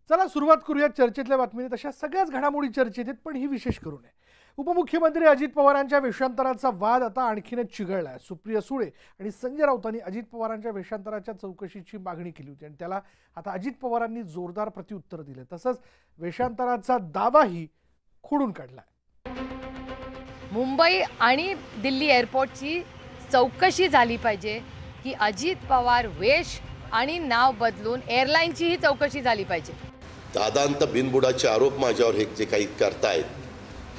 चला सुरुवात करूया चर्चेतल्या बातमीने। तशा सगळ्याच घडामोडी चर्चेत आहेत, पण ही विशेष करू नये। उपमुख्यमंत्री अजित पवारांच्या वेषांतराचा वाद आता आणखीनच चिघळलाय। सुप्रिया सुळे आणि संजय राऊतांनी अजित पवारांच्या वेषांतराच्या चौकशीची मागणी केली होती आणि त्याला आता अजित पवारांनी जोरदार प्रत्युत्तर दिले। तसंच वेषांतराचा दावाही खोडून काढलाय। मुंबई आणि दिल्ली एअरपोर्टची चौकशी झाली पाहिजे की अजित पवार वेश आणि नाव बदलून एअरलाईनची ही चौकशी झाली पाहिजे। दादांत बिनबुडाचे आरोप माझ्यावर हे जे काही करतायत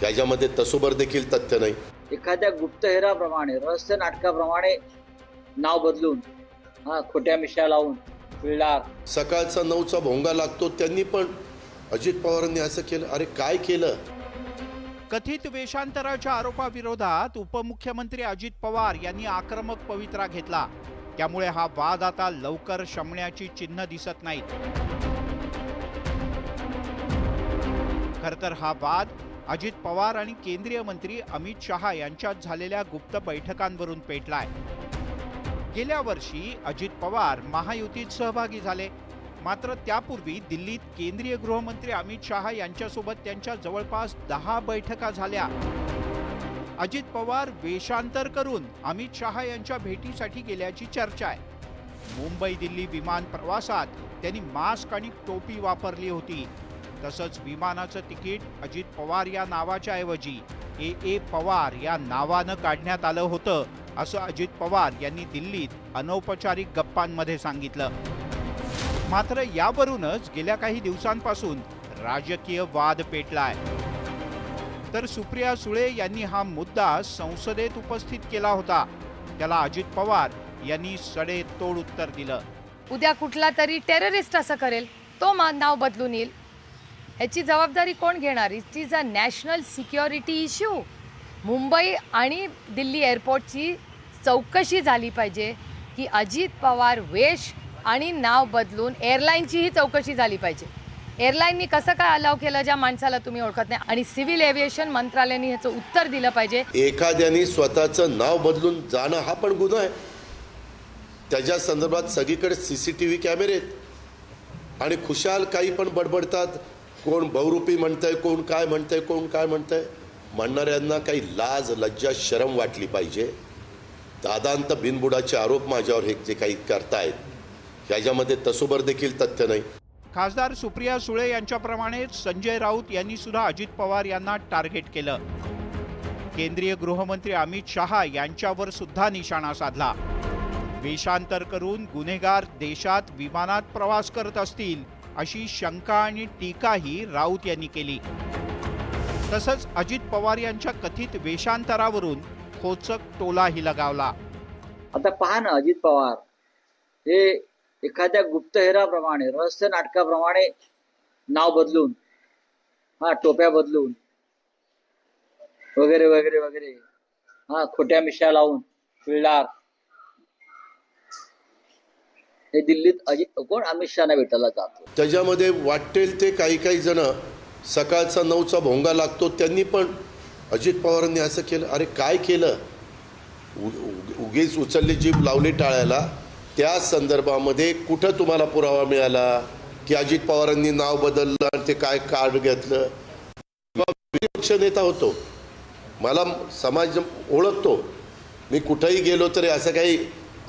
त्याच्यामध्ये तसोबर देखील तथ्य नाही। एखाद्या गुप्तहेराप्रमाणे रहस्य नाटकाप्रमाणे नाव बदलून खोट्या मिशा लावून फिरणार। सकाळचा 9चा भोंगा लागतो, त्यांनी पण अजित पवारांनी असं केलं। अरे काय केलं? कथित वेषांतराच्या आरोपाविरोधात उपमुख्यमंत्री अजित पवार यांनी आक्रमक पवित्रा घेतला। त्यामुळे हा वाद आता लवकर शमण्याची चिन्ह दिसत नाहीत। खरतर हा वाद अजित पवार आणि केंद्रीय मंत्री अमित शहा यांच्यात झालेल्या गुप्त बैठकांवरून पेटलाय। गेल्या वर्षी अजित पवार महायुतीत सहभागी झाले, मात्र त्यापूर्वी दिल्लीत केंद्रीय गृहमंत्री अमित शहा यांच्यासोबत त्यांच्या जवळपास 10 बैठका झाल्या। अजित पवार वेषांतर करून अमित शहा यांच्या भेटीसाठी गेल्याची चर्चा आहे। मुंबई दिल्ली विमान प्रवासात त्यांनी मास्क आणि टोपी वापरली होती। तसंच विमानाचं तिकीट अजित पवार या नावाच्या ऐवजी ए पवार या नावानं काढण्यात आलं होतं, असं अजित पवार यांनी दिल्लीत अनौपचारिक गप्पांमध्ये सांगितलं। मात्र यावरूनच गेल्या काही दिवसांपासून राजकीय वाद पेटलाय। तर सुप्रिया सुळे यांनी हा मुद्दा संसदेत उपस्थित केला होता। त्याला अजित पवार यांनी सडेतोड उत्तर दिलं। उद्या कुठला तरी टेररिस्ट असं करेल, तो नाव बदलून येईल, याची जबाबदारी कोण घेणार? It is a national security issue. Mumbai आणि दिल्ली एअरपोर्टची चौकशी झाली पाहिजे की अजित पवार वेश आणि नाव बदलून एअरलाईनची ही चौकशी झाली पाहिजे। एअरलाईननी कसं काय अलाव केलं ज्या माणसाला तुम्ही ओळखत नाही? आणि सिव्हिल एव्हिएशन मंत्रालयाने ह्याचं उत्तर दिलं पाहिजे। एखाद्याने स्वतःचं नाव बदलून जाणं हा पण गुन्हा आहे। त्याच्या संदर्भात सगळीकडे सीसीटीव्ही कॅमेरे आहेत आणि खुशाल काही पण बडबडतात। कोण बहुरूपी म्हणतंय, कोण काय म्हणतंय, कोण काय म्हणतंय। म्हणणाऱ्यांना काही लाज लज्जा शरम वाटली पाहिजे। दादांत बिनबुडाचे आरोप माझ्यावर हे जे काही करतायत त्याच्यामध्ये तसोबर देखील तथ्य नाही। खासदार सुप्रिया सुळे यांच्याप्रमाणेच संजय राऊत यांनी सुद्धा अजित पवार यांना टार्गेट केलं। केंद्रीय गृहमंत्री अमित शहा यांच्यावर सुद्धा निशाणा साधला। वेषांतर करून गुन्हेगार देशात विमानात प्रवास करत असतील अशी शंका आणि टीकाही राऊत यांनी केली। तसंच अजित पवार यांच्या कथित वेषांतरावरून खोचक टोलाही लगावला। आता पहा ना, अजित पवार हे एखाद्या गुप्तहेराप्रमाणे रहस्य नाटकाप्रमाणे नाव बदलून टोप्या बदलून वगैरे वगैरे वगैरे खोट्या मिशा लावून फिरणार। हे दिल्लीत कोण अमित शहाना भेटायला जातो। त्याच्यामध्ये वाटेल ते काही जण सकाळचा 9चा भोंगा लागतो, त्यांनी पण अजित पवारांनी असं केलं। अरे काय केलं? उगीच उचलली जीभ लावली टाळ्याला। त्या संदर्भामध्ये कुठं तुम्हाला पुरावा मिळाला की अजित पवारांनी नाव बदललं आणि ते काय कार्ड घेतलं? विपक्ष नेता होतो, मला समाज ओळखतो, मी कुठेही गेलो तरी असं काही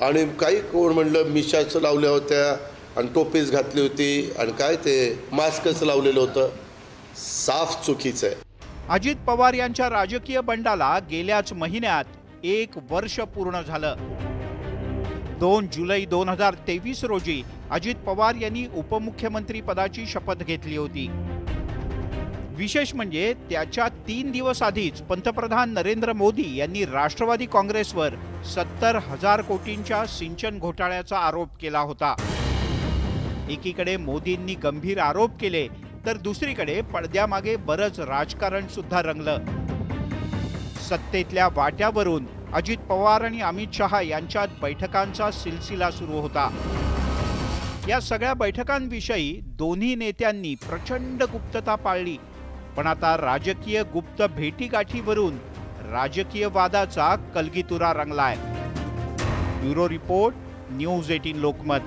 आणि काही कोण म्हणलं मिशाच लावल्या होत्या आणि टोपीच घातली होती आणि काय ते मास्कच लावलेलं होतं। साफ चुकीचं आहे। अजित पवार यांच्या राजकीय बंडाला गेल्याच महिन्यात 1 वर्ष पूर्ण झालं। 2 जुलै 2023 रोजी अजित पवार यांनी उपमुख्यमंत्री पदाची शपथ घेतली होती। विशेष म्हणजे त्याच्या 3 दिवस आधीच पंतप्रधान नरेंद्र मोदी यांनी राष्ट्रवादी काँग्रेसवर 70,000 कोटींच्या सिंचन घोटाळ्याचा आरोप केला होता। एकीकडे मोदींनी गंभीर आरोप केले तर दुसरीकडे पडद्यामागे बरंच राजकारण सुद्धा रंगलं। सत्तेतल्या वाट्यावरून अजित पवार आणि अमित शहा यांच्यात बैठकांचा सिलसिला सुरू होता। या सगळ्या बैठकांविषयी दोन्ही नेत्यांनी प्रचंड गुप्तता पाळली, पण आता राजकीय गुप्त भेटीगाठीवरून राजकीय वादाचा कलगीतुरा रंगलाय। Bureau report, news 18 Lokmat.